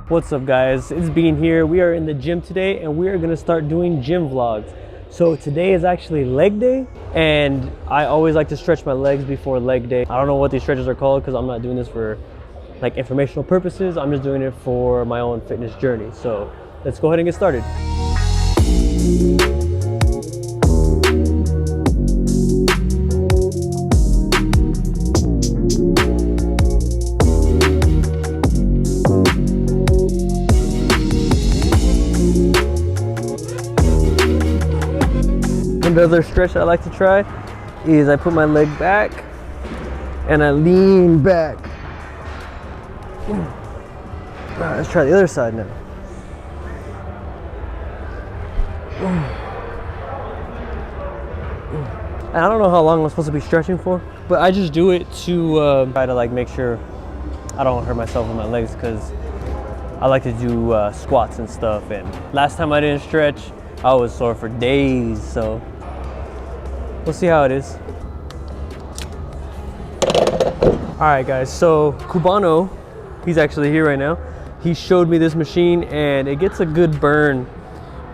What's up guys, it's Bean here. We are in the gym today and we are gonna start doing gym vlogs. So today is actually leg day and I always like to stretch my legs before leg day. I don't know what these stretches are called because I'm not doing this for like informational purposes. I'm just doing it for my own fitness journey. So let's go ahead and get started. Another stretch I like to try is I put my leg back and I lean back. All right, let's try the other side now. And I don't know how long I'm supposed to be stretching for, but I just do it to try to like make sure I don't hurt myself with my legs because I like to do squats and stuff. And last time I didn't stretch, I was sore for days, so we'll see how it is. All right guys, so Cubano, he's actually here right now. He showed me this machine and it gets a good burn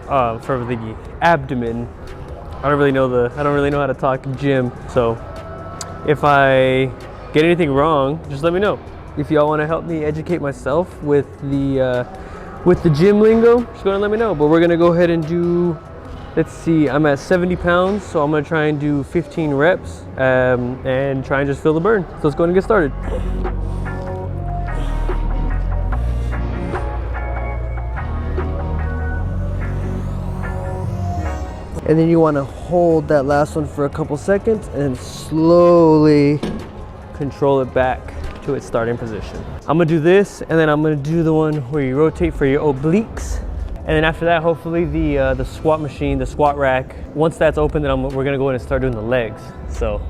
for the abdomen. I don't really know how to talk gym. So if I get anything wrong, just let me know. If y'all want to help me educate myself with the gym lingo, just go and let me know. But we're gonna go ahead and do, let's see, I'm at 70 pounds, so I'm gonna try and do 15 reps and try and just feel the burn. So let's go ahead and get started. And then you wanna hold that last one for a couple seconds and slowly control it back to its starting position. I'm gonna do this, and then I'm gonna do the one where you rotate for your obliques. And then after that, hopefully the squat machine, the squat rack, once that's open, then we're gonna go in and start doing the legs. So.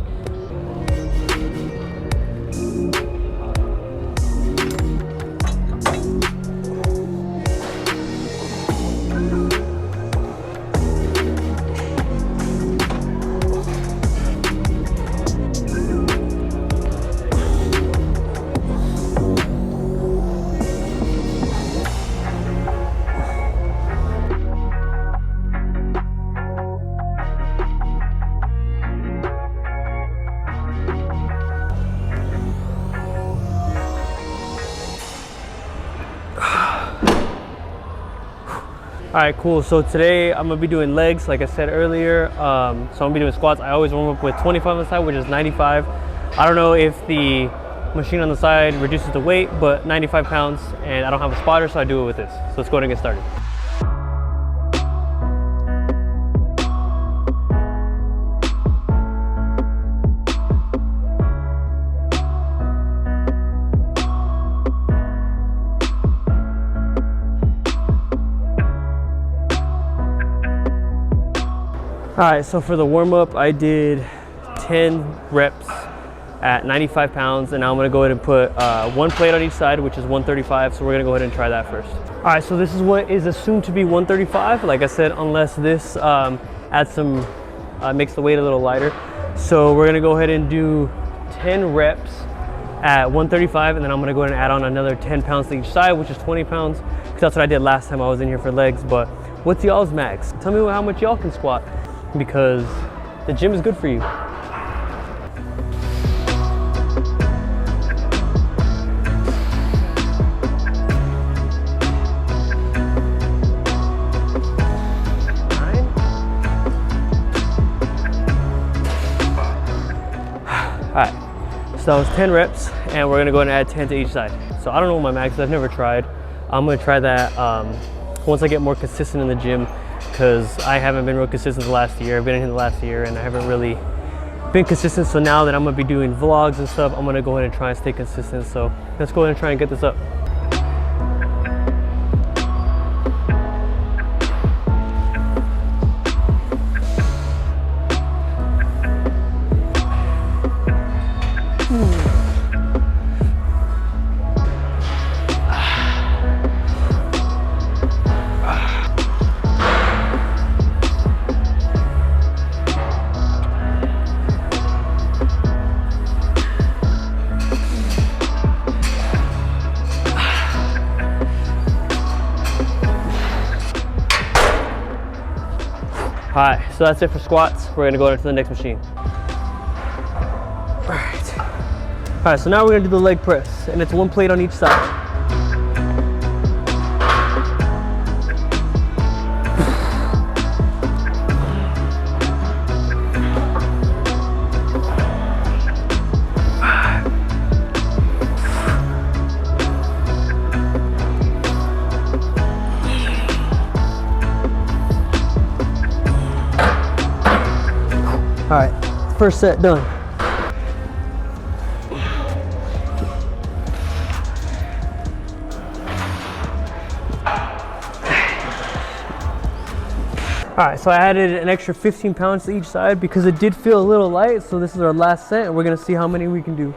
All right, cool. So today I'm gonna be doing legs, like I said earlier. So I'm gonna be doing squats. I always warm up with 25 on the side, which is 95. I don't know if the machine on the side reduces the weight, but 95 pounds, and I don't have a spotter, so I do it with this. So let's go ahead and get started. All right, so for the warm-up, I did 10 reps at 95 pounds, and now I'm gonna go ahead and put one plate on each side, which is 135, so we're gonna go ahead and try that first. All right, so this is what is assumed to be 135, like I said, unless this adds some, makes the weight a little lighter. So we're gonna go ahead and do 10 reps at 135, and then I'm gonna go ahead and add on another 10 pounds to each side, which is 20 pounds, because that's what I did last time I was in here for legs. But what's y'all's max? Tell me how much y'all can squat, because the gym is good for you. All right, so that was 10 reps, and we're gonna go ahead and add 10 to each side. So I don't know what my max is, I've never tried. I'm gonna try that once I get more consistent in the gym, because I haven't been real consistent the last year. I've been in here the last year and I haven't really been consistent. So now that I'm gonna be doing vlogs and stuff, I'm gonna go ahead and try and stay consistent. So let's go ahead and try and get this up. All right, so that's it for squats. We're gonna go into the next machine. All right, so now we're gonna do the leg press, and it's 1 plate on each side. All right, first set done. All right, so I added an extra 15 pounds to each side because it did feel a little light. So this is our last set, and we're gonna see how many we can do.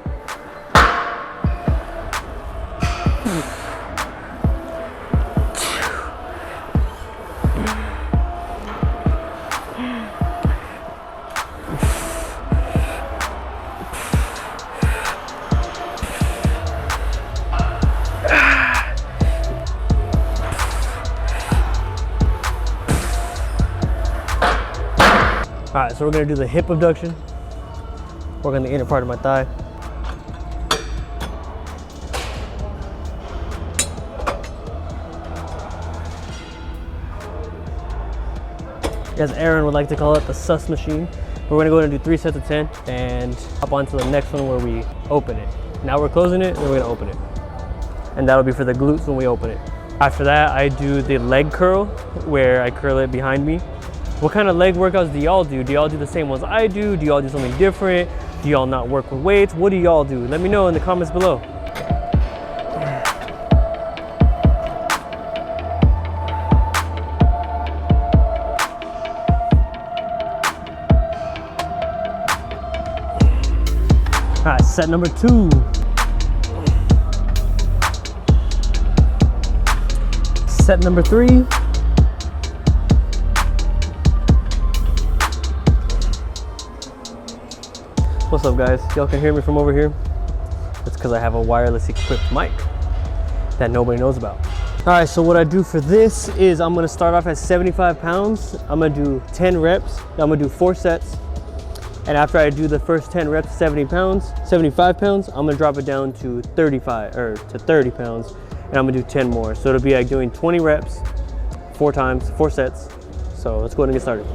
All right, so we're gonna do the hip abduction. Work on the inner part of my thigh. As Aaron would like to call it, the sus machine. We're gonna go ahead and do 3 sets of 10 and hop on to the next one where we open it. Now we're closing it, then we're gonna open it. And that'll be for the glutes when we open it. After that, I do the leg curl where I curl it behind me. What kind of leg workouts do y'all do? Do y'all do the same ones I do? Do y'all do something different? Do y'all not work with weights? What do y'all do? Let me know in the comments below. All right, set number 2. Set number 3. What's up, guys? Y'all can hear me from over here? That's because I have a wireless equipped mic that nobody knows about. All right, so what I do for this is I'm gonna start off at 75 pounds. I'm gonna do 10 reps. I'm gonna do 4 sets. And after I do the first 10 reps, 75 pounds, I'm gonna drop it down to 30 pounds, and I'm gonna do 10 more. So it'll be like doing 20 reps, 4 times, 4 sets. So let's go ahead and get started.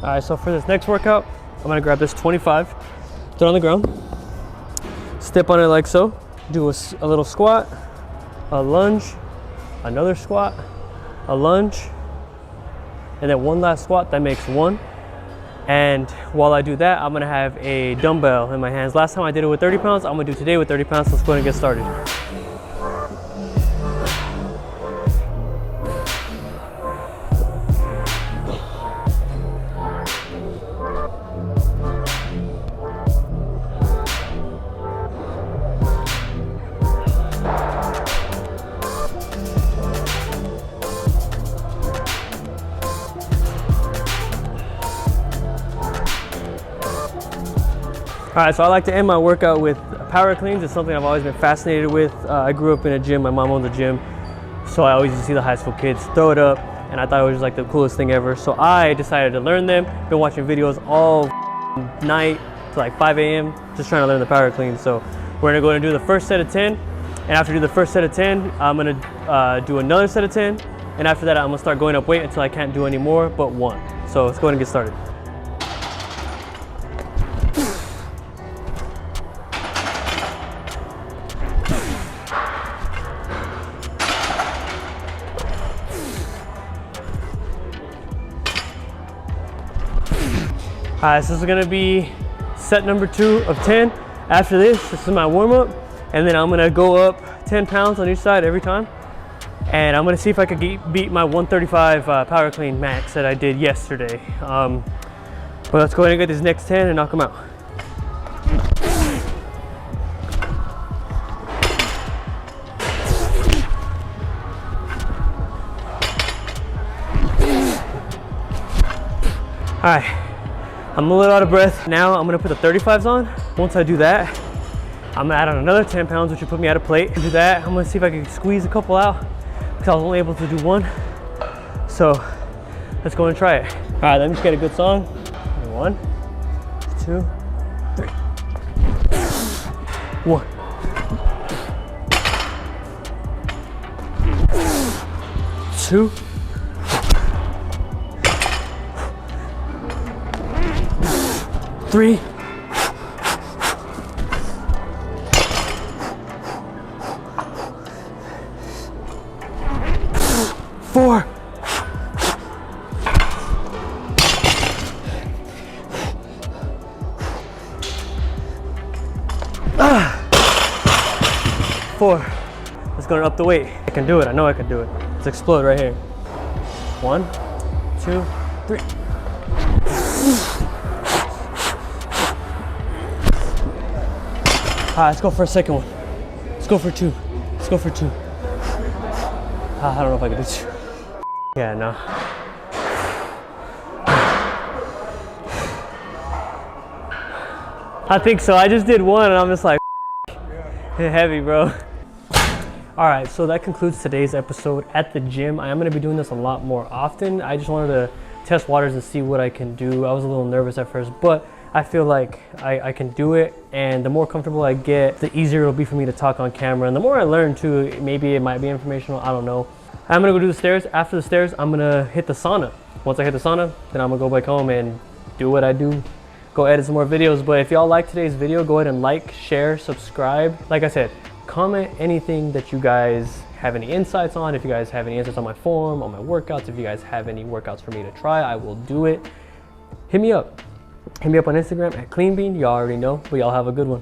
All right, so for this next workout, I'm gonna grab this 25, throw it on the ground, step on it like so, do a little squat, a lunge, another squat, a lunge, and then one last squat. That makes 1. And while I do that, I'm gonna have a dumbbell in my hands. Last time I did it with 30 pounds, I'm gonna do today with 30 pounds. Let's go ahead and get started. All right, so I like to end my workout with power cleans. It's something I've always been fascinated with. I grew up in a gym. My mom owns a gym, so I always used to see the high school kids throw it up, and I thought it was just like the coolest thing ever. So I decided to learn them. Been watching videos all night to like 5 a.m. just trying to learn the power clean. So we're gonna go and do the first set of 10, and after I do the first set of 10, I'm gonna do another set of 10, and after that I'm gonna start going up weight until I can't do any more but 1. So let's go ahead and get started. All right, so this is gonna be set number 2 of 10. After this is my warm up, and then I'm gonna go up 10 pounds on each side every time. And I'm gonna see if I could beat my 135 power clean max that I did yesterday. But let's go ahead and get these next 10 and knock them out. All right, I'm a little out of breath. Now I'm gonna put the 35s on. Once I do that, I'm gonna add on another 10 pounds, which will put me at a plate. Do that, I'm gonna see if I can squeeze a couple out because I was only able to do one. So let's go and try it. All right, let me just get a good song. 1, 2, 3. 1. 2. 3. 4. 4. Let's go up the weight. I can do it. I know I can do it. Let's explode right here. 1, 2, 3. All right, let's go for a second one. Let's go for 2. Let's go for 2. I don't know if I can do 2. Yeah, no. I think so. I just did 1 and I'm just like, heavy, bro. All right, so that concludes today's episode at the gym. I am gonna be doing this a lot more often. I just wanted to test waters and see what I can do. I was a little nervous at first, but I feel like I can do it, and the more comfortable I get, the easier it'll be for me to talk on camera, and the more I learn too, maybe it might be informational, I don't know. I'm gonna go do the stairs. After the stairs, I'm gonna hit the sauna. Once I hit the sauna, then I'm gonna go back home and do what I do, go edit some more videos. But if y'all like today's video, go ahead and like, share, subscribe. Like I said, comment anything that you guys have any insights on. If you guys have any insights on my form, on my workouts, if you guys have any workouts for me to try, I will do it. Hit me up. Hit me up on Instagram at CleanBean. Y'all already know, but y'all have a good one.